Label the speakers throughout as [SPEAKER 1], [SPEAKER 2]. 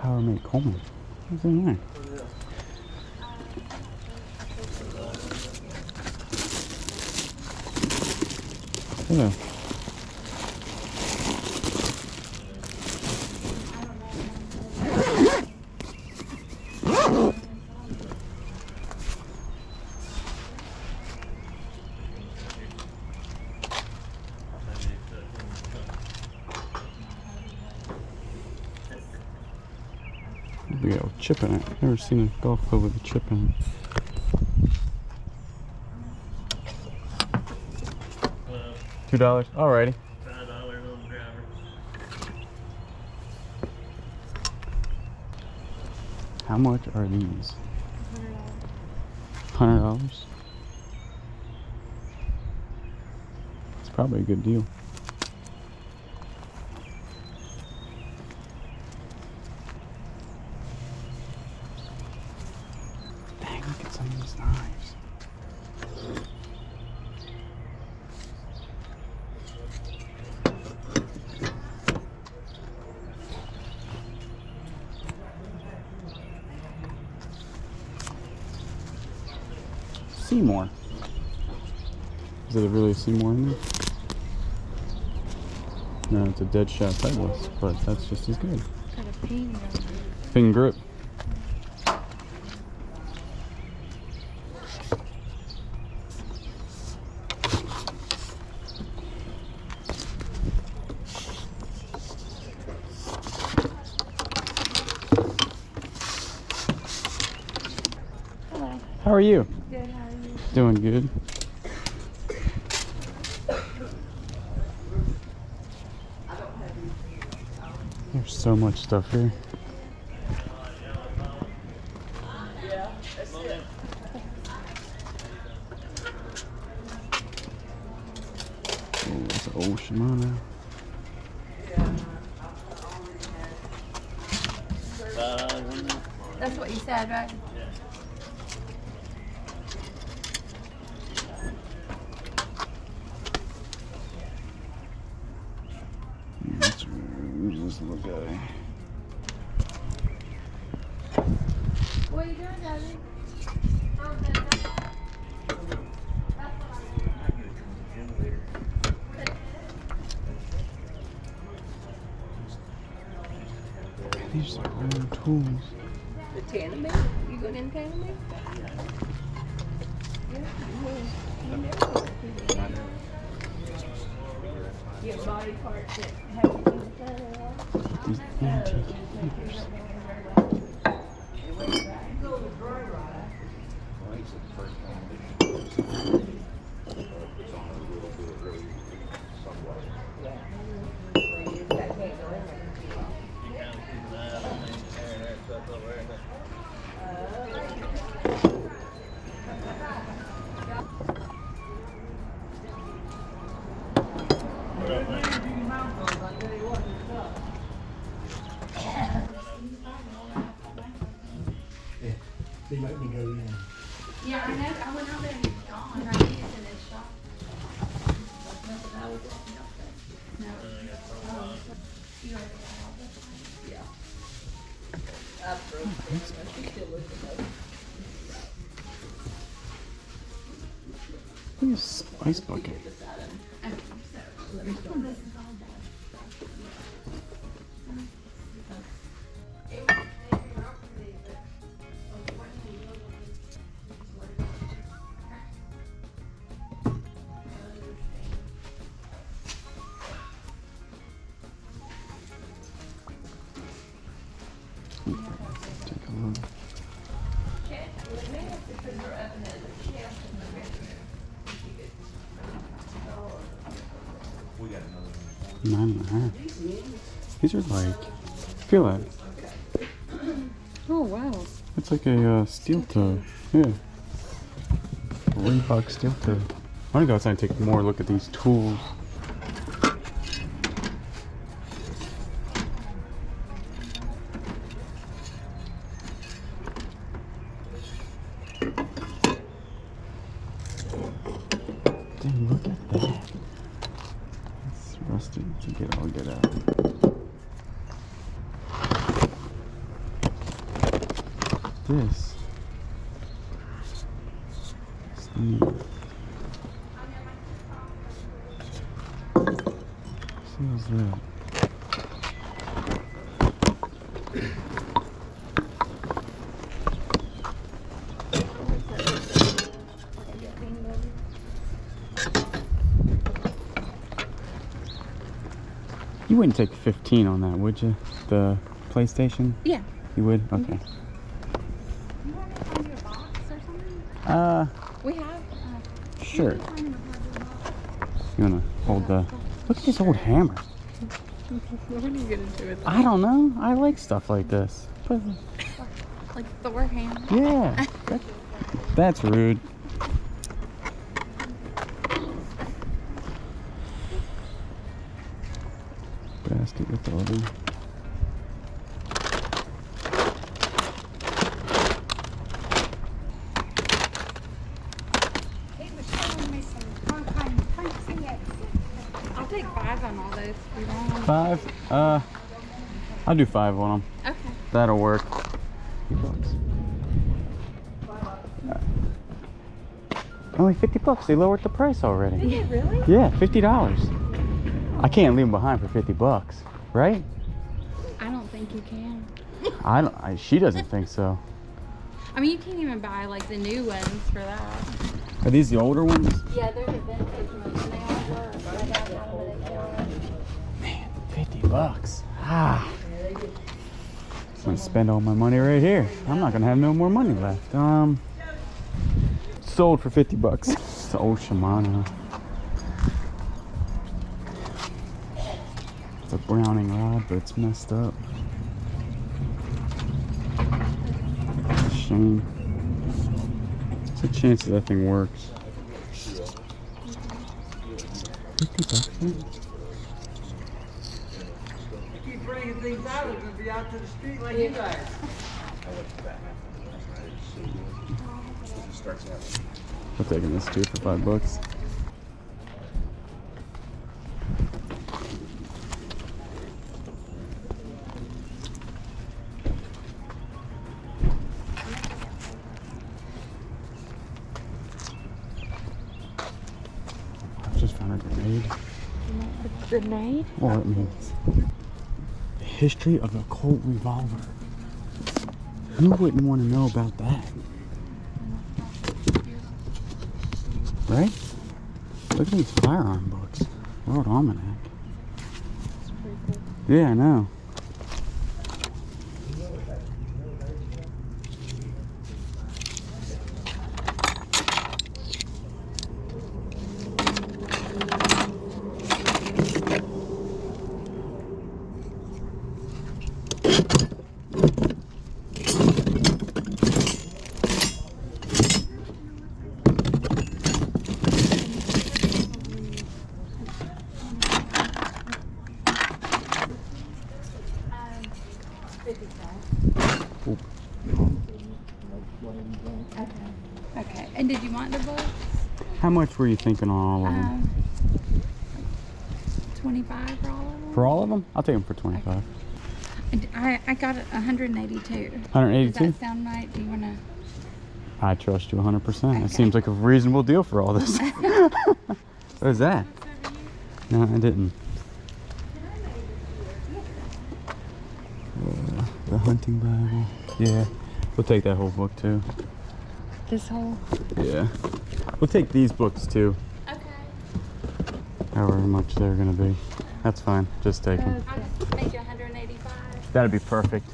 [SPEAKER 1] Power made Coleman. What's in there? Yeah. We got a chip in it. Never seen a golf club with a chip in it. $2. Alrighty.
[SPEAKER 2] $5 on the driver.
[SPEAKER 1] How much are these? $100. It's probably a good deal. Dang, look at some of these knives. Seymour. Is it really a Seymour in there? No, it's a dead shot Titleist, but that's just as good.
[SPEAKER 3] Got a painting on it.
[SPEAKER 1] Fin grip.
[SPEAKER 3] Hello.
[SPEAKER 1] How are you?
[SPEAKER 3] Good, how are you?
[SPEAKER 1] Doing good. There's so much stuff here. Oh, it's an old Shimano.
[SPEAKER 3] That's what you said, right?
[SPEAKER 1] Who's this little guy?
[SPEAKER 3] What are you doing, Daddy?
[SPEAKER 1] These are rare tools.
[SPEAKER 3] The Tanami? You going in Tanami? Yeah, you will. You never go to the Tanami. You have body parts that have to be done.
[SPEAKER 1] These antique hammers.
[SPEAKER 4] They make me go in.
[SPEAKER 3] Yeah, I know. I went out there and it's gone. I think it's in his shop. No. Oh, you already got all this? Yeah. I've broken it. She still looking though.
[SPEAKER 1] Look at this spice bucket.
[SPEAKER 3] Okay, so let me go. This is all done.
[SPEAKER 1] Take a look.
[SPEAKER 2] We got another one.
[SPEAKER 1] 9.5. These are like, feel that.
[SPEAKER 3] Oh, wow.
[SPEAKER 1] It's like a steel toe. Yeah. Reebok steel toe. I want to go outside and take more look at these tools. Dang, look at that. It's rusted to get all good. this? It's neat. See what's that? You wouldn't take 15 on that, would you? The PlayStation?
[SPEAKER 3] Yeah.
[SPEAKER 1] You would? Okay.
[SPEAKER 3] You want to find your box or something? We have.
[SPEAKER 1] Sure. You wanna hold the... Look at this old hammer.
[SPEAKER 3] What are you gonna do with
[SPEAKER 1] I don't know. I like stuff like this. But,
[SPEAKER 3] like Thor hammer?
[SPEAKER 1] yeah. That's rude. Basket with all the...
[SPEAKER 3] I'll take 5 on all those if you want.
[SPEAKER 1] 5? I'll do 5 on them.
[SPEAKER 3] Okay.
[SPEAKER 1] That'll work. Only 50 bucks. They lowered the price already.
[SPEAKER 3] Did it really?
[SPEAKER 1] Yeah, $50. I can't leave them behind for 50 bucks, right?
[SPEAKER 3] I don't think you can.
[SPEAKER 1] I don't. She doesn't think so.
[SPEAKER 3] I mean, you can't even buy like the new ones for that.
[SPEAKER 1] Are these the older ones?
[SPEAKER 3] Yeah, they're the vintage ones, and they all work. I got out of it at
[SPEAKER 1] Man, 50 bucks. Ah. I'm gonna spend all my money right here. I'm not gonna have no more money left. Sold for 50 bucks. It's an old Shimano. It's a Browning rod, but it's messed up. Shame. What's the chance that thing works? 50 bucks, man?
[SPEAKER 5] Keep bringing things out, we're gonna be out to the street like you guys.
[SPEAKER 1] I'm taking this too for 5 bucks. I've just found a grenade.
[SPEAKER 3] A grenade?
[SPEAKER 1] Well, it means the history of a Colt revolver. Who wouldn't want to know about that? Right? Look at these firearm books. World Almanac. Yeah, I know.
[SPEAKER 3] Okay. And did you want the books?
[SPEAKER 1] How much were you thinking on all of them?
[SPEAKER 3] 25 for all of them?
[SPEAKER 1] For all of them? I'll take them for 25.
[SPEAKER 3] I got it 182. Does
[SPEAKER 1] 182?
[SPEAKER 3] that sound right? Do you want to?
[SPEAKER 1] I trust you 100%.
[SPEAKER 3] Okay.
[SPEAKER 1] It seems like a reasonable deal for all this. What is that? No, I didn't. The hunting Bible. Yeah, we'll take that whole book too.
[SPEAKER 3] This whole?
[SPEAKER 1] Yeah. We'll take these books too.
[SPEAKER 3] Okay.
[SPEAKER 1] However much they're gonna be. That's fine. Just take them.
[SPEAKER 3] I'll just make you 185.
[SPEAKER 1] That'd be perfect.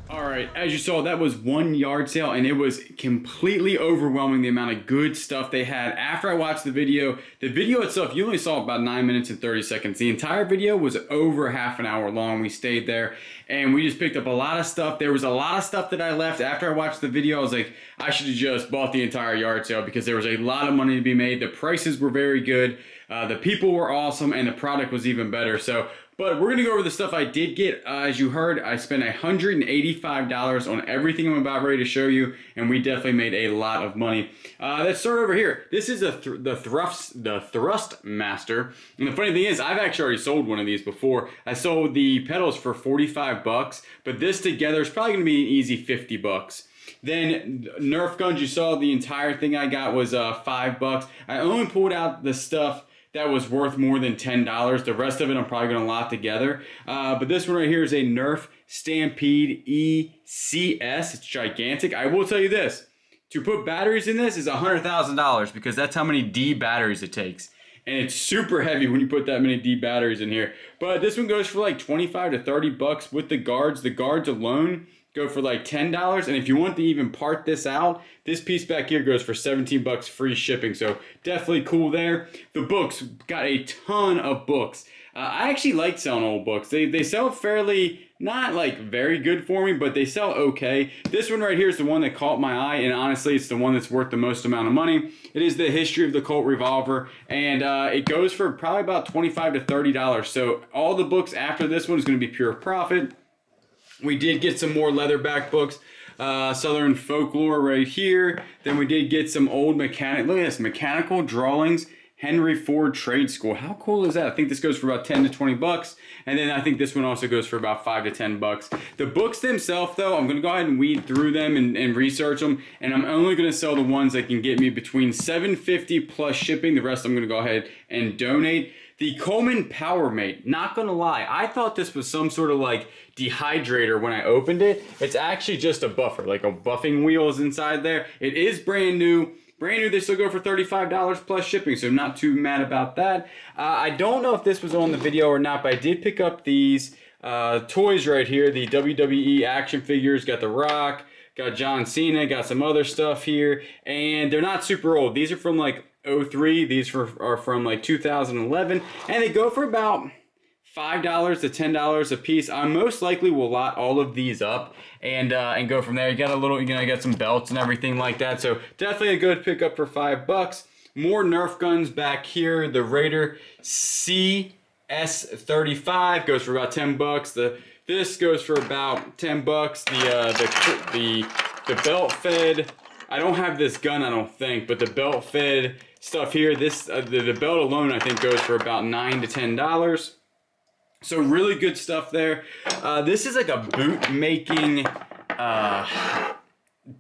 [SPEAKER 1] All right, as you saw, that was one yard sale, and it was completely overwhelming the amount of good stuff they had. After I watched the video itself, you only saw about 9 minutes and 30 seconds. The entire video was over half an hour long. We stayed there, and we just picked up a lot of stuff. There was a lot of stuff that I left. After I watched the video, I was like, I should have just bought the entire yard sale because there was a lot of money to be made. The prices were very good. The people were awesome, and the product was even better. But we're gonna go over the stuff I did get. As you heard, I spent $185 on everything I'm about ready to show you, and we definitely made a lot of money. Let's start over here. This is the Thrustmaster, and the funny thing is, I've actually already sold one of these before. I sold the pedals for 45 bucks, but this together is probably gonna be an easy 50 bucks. Then Nerf guns, you saw the entire thing I got was $5. I only pulled out the stuff that was worth more than $10. The rest of it I'm probably going to lot together. But this one right here is a Nerf Stampede ECS. It's gigantic. I will tell you this. To put batteries in this is $100,000 because that's how many D batteries it takes. And it's super heavy when you put that many D batteries in here. But this one goes for like 25 to 30 bucks with the guards. The guards alone go for like $10. And if you want to even part this out, this piece back here goes for 17 bucks free shipping. So definitely cool there. The books, got a ton of books. I actually like selling old books. They sell fairly, not like very good for me, but they sell okay. This one right here is the one that caught my eye, and honestly, it's the one that's worth the most amount of money. It is the History of the Colt Revolver, and it goes for probably about $25 to $30. So all the books after this one is going to be pure profit. We did get some more leatherback books. Southern Folklore right here. Then we did get some old look at this, Mechanical Drawings, Henry Ford Trade School. How cool is that? I think this goes for about 10 to 20 bucks. And then I think this one also goes for about 5 to 10 bucks. The books themselves, though, I'm going to go ahead and weed through them and research them. And I'm only going to sell the ones that can get me between $7.50 plus shipping. The rest I'm going to go ahead and donate. The Coleman Power Mate, not going to lie, I thought this was some sort of like dehydrator when I opened it. It's actually just a buffer, like a buffing wheel is inside there. It is brand new. Brand new, they still go for $35 plus shipping, so not too mad about that. I don't know if this was on the video or not, but I did pick up these toys right here, the WWE action figures. Got The Rock, got John Cena, got some other stuff here, and they're not super old. These are from like 03, these are from like 2011, and they go for about $5 to $10 a piece. I most likely will lot all of these up and go from there. You got a little, you got some belts and everything like that. So definitely a good pickup for $5. More Nerf guns back here. The Raider CS35 goes for about 10 bucks. This goes for about 10 bucks. The belt fed. I don't have this gun, I don't think, but the belt fed stuff here. This the belt alone I think goes for about $9 to $10. So really good stuff there. This is like a boot making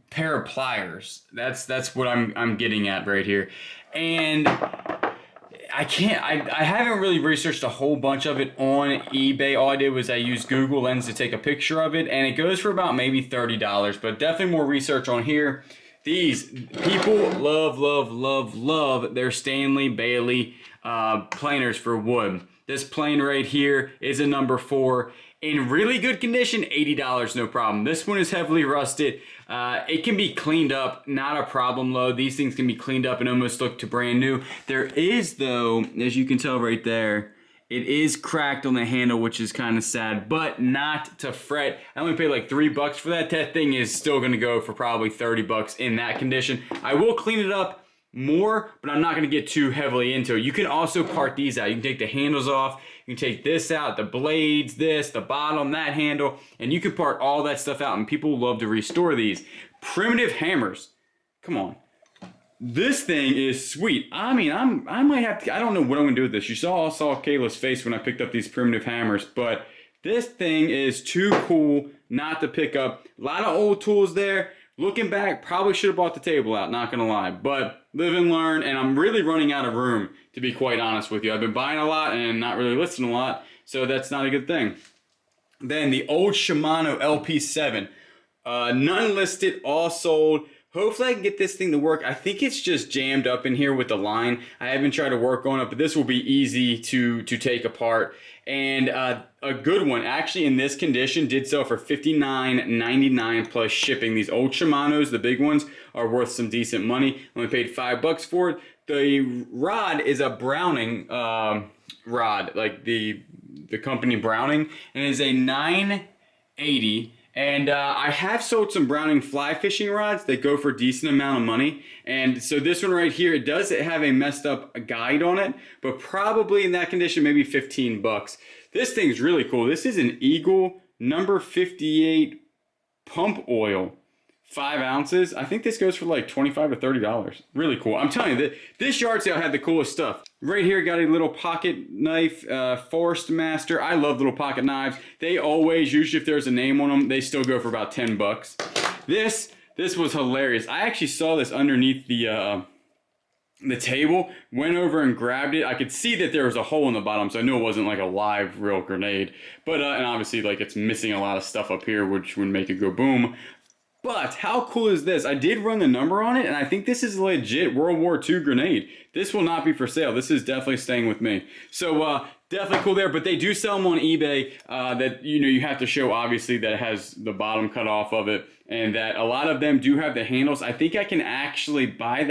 [SPEAKER 1] pair of pliers. That's what I'm getting at right here. And I haven't really researched a whole bunch of it on eBay. All I did was I used Google Lens to take a picture of it, and it goes for about maybe $30, but definitely more research on here. These people love their Stanley Bailey planers for wood. This plane right here is a number 4 in really good condition, $80, no problem. This one is heavily rusted. It can be cleaned up, not a problem though. These things can be cleaned up and almost look to brand new. There is though, as you can tell right there, it is cracked on the handle, which is kind of sad, but not to fret. I only paid like $3 for that. That thing is still gonna go for probably 30 bucks in that condition. I will clean it up more, but I'm not going to get too heavily into it. You can also part these out. You can take the handles off, you can take this out, the blades, this, the bottom, that handle, and you can part all that stuff out, and people love to restore these. Primitive hammers. Come on. This thing is sweet. I mean, I might have to, I don't know what I'm going to do with this. You saw Kayla's face when I picked up these primitive hammers, but this thing is too cool not to pick up. A lot of old tools there. Looking back, probably should have bought the table out, not gonna lie. But live and learn, and I'm really running out of room, to be quite honest with you. I've been buying a lot and not really listing a lot, so that's not a good thing. Then the old Shimano LP7. None listed, all sold. Hopefully I can get this thing to work. I think it's just jammed up in here with the line. I haven't tried to work on it, but this will be easy to take apart. And a good one, actually in this condition, did sell for $59.99 plus shipping. These old Shimanos, the big ones, are worth some decent money. Only paid $5 for it. The rod is a Browning rod, like the company Browning, and it is a 980. And I have sold some Browning fly fishing rods that go for a decent amount of money. And so this one right here, it does have a messed up guide on it, but probably in that condition, maybe 15 bucks. This thing's really cool. This is an Eagle number 58 pump oil, 5 ounces. I think this goes for like $25 to $30. Really cool. I'm telling you, this yard sale had the coolest stuff. Right here, got a little pocket knife, Forest Master. I love little pocket knives. They always, usually if there's a name on them, they still go for about 10 bucks. This This was hilarious. I actually saw this underneath the table, went over and grabbed it. I could see that there was a hole in the bottom, so I knew it wasn't like a live real grenade. But and obviously like it's missing a lot of stuff up here, which would make it go boom. But how cool is this? I did run the number on it, and I think this is a legit World War II grenade. This will not be for sale. This is definitely staying with me. So definitely cool there, but they do sell them on eBay that, you know, you have to show obviously that it has the bottom cut off of it, and that a lot of them do have the handles. I think I can actually buy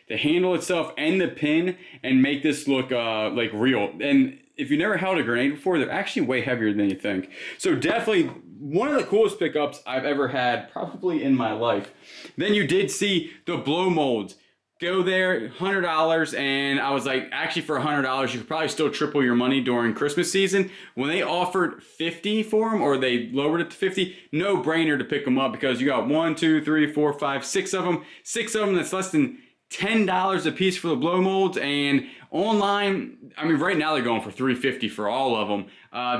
[SPEAKER 1] the handle itself and the pin and make this look like real. And if you never held a grenade before, they're actually way heavier than you think. So definitely one of the coolest pickups I've ever had, probably in my life. Then you did see the blow molds. Go there, $100, and I was like, actually for $100, you could probably still triple your money during Christmas season. When they offered $50 for them, or they lowered it to $50, no brainer to pick them up, because you got 1, 2, 3, 4, 5, 6 of them. 6 of them, that's less than $10 a piece for the blow molds. And online, I mean, right now they're going for $350 for all of them.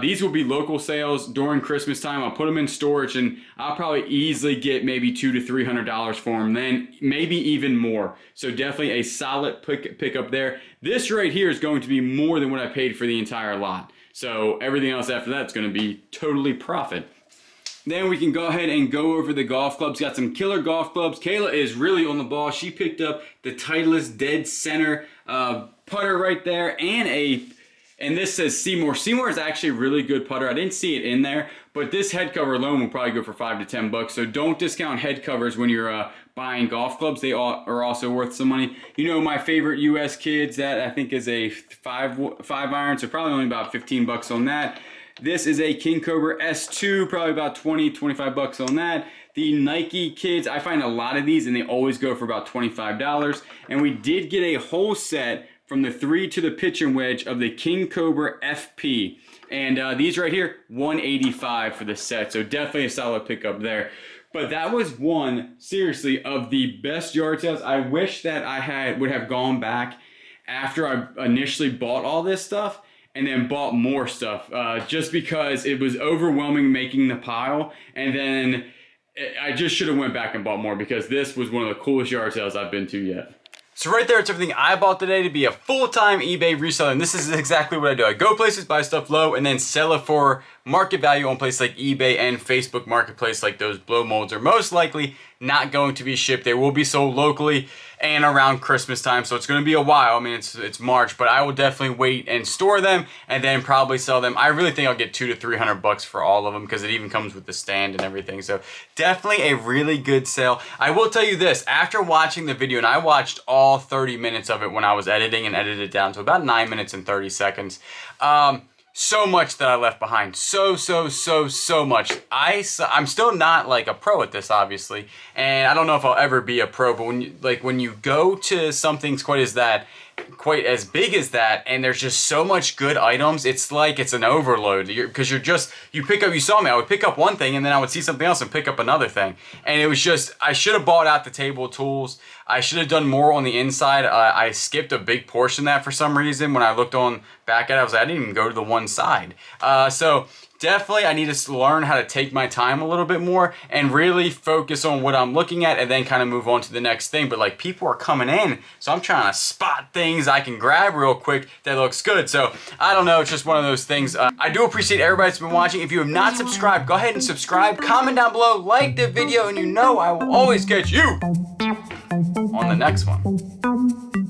[SPEAKER 1] These will be local sales during Christmas time. I'll put them in storage, and I'll probably easily get maybe $200 to $300 for them, then maybe even more. So definitely a solid pickup there. This right here is going to be more than what I paid for the entire lot. So everything else after that is going to be totally profit. Then we can go ahead and go over the golf clubs. Got some killer golf clubs. Kayla is really on the ball. She picked up the Titleist dead center putter right there, and this says Seymour. Seymour is actually a really good putter. I didn't see it in there, but this head cover alone will probably go for $5 to $10. So don't discount head covers when you're buying golf clubs. They are also worth some money. You know, my favorite US Kids, that I think is a 5 iron, so probably only about $15 on that. This is a King Cobra S2, probably about $20-25 on that. The Nike Kids, I find a lot of these and they always go for about $25. And we did get a whole set from the 3 to the pitch and wedge of the King Cobra FP. And these right here, $185 for the set. So definitely a solid pickup there. But that was one, seriously, of the best yard sales. I wish that I would have gone back after I initially bought all this stuff and then bought more stuff, just because it was overwhelming making the pile. And then I just should have went back and bought more, because this was one of the coolest yard sales I've been to yet. So right there, it's everything I bought today to be a full-time eBay reseller, and this is exactly what I do. I go places, buy stuff low, and then sell it for market value on places like eBay and Facebook Marketplace. Like those blow molds are most likely not going to be shipped. They will be sold locally and around Christmas time, so it's going to be a while. I mean, it's March, but I will definitely wait and store them and then probably sell them. I really think I'll get $200 to $300 for all of them, because it even comes with the stand and everything. So definitely a really good sale. I will tell you this, after watching the video, and I watched all 30 minutes of it when I was editing and edited it down to about 9 minutes and 30 seconds. So much that I left behind. So much. I'm still not like a pro at this, obviously, and I don't know if I'll ever be a pro, but when you go to something quite as big as that, and there's just so much good items, it's like it's an overload, because you saw me, I would pick up one thing and then I would see something else and pick up another thing, and it was just, I should have bought out the table tools. I should have done more on the inside. I skipped a big portion of that for some reason. When I looked back at it, I was like, I didn't even go to the one side. So definitely I need to learn how to take my time a little bit more and really focus on what I'm looking at, and then kind of move on to the next thing. But like, people are coming in, so I'm trying to spot things I can grab real quick that looks good. So I don't know, it's just one of those things. I do appreciate everybody that's been watching. If you have not subscribed, go ahead and subscribe, comment down below, like the video, and you know I will always catch you on the next one.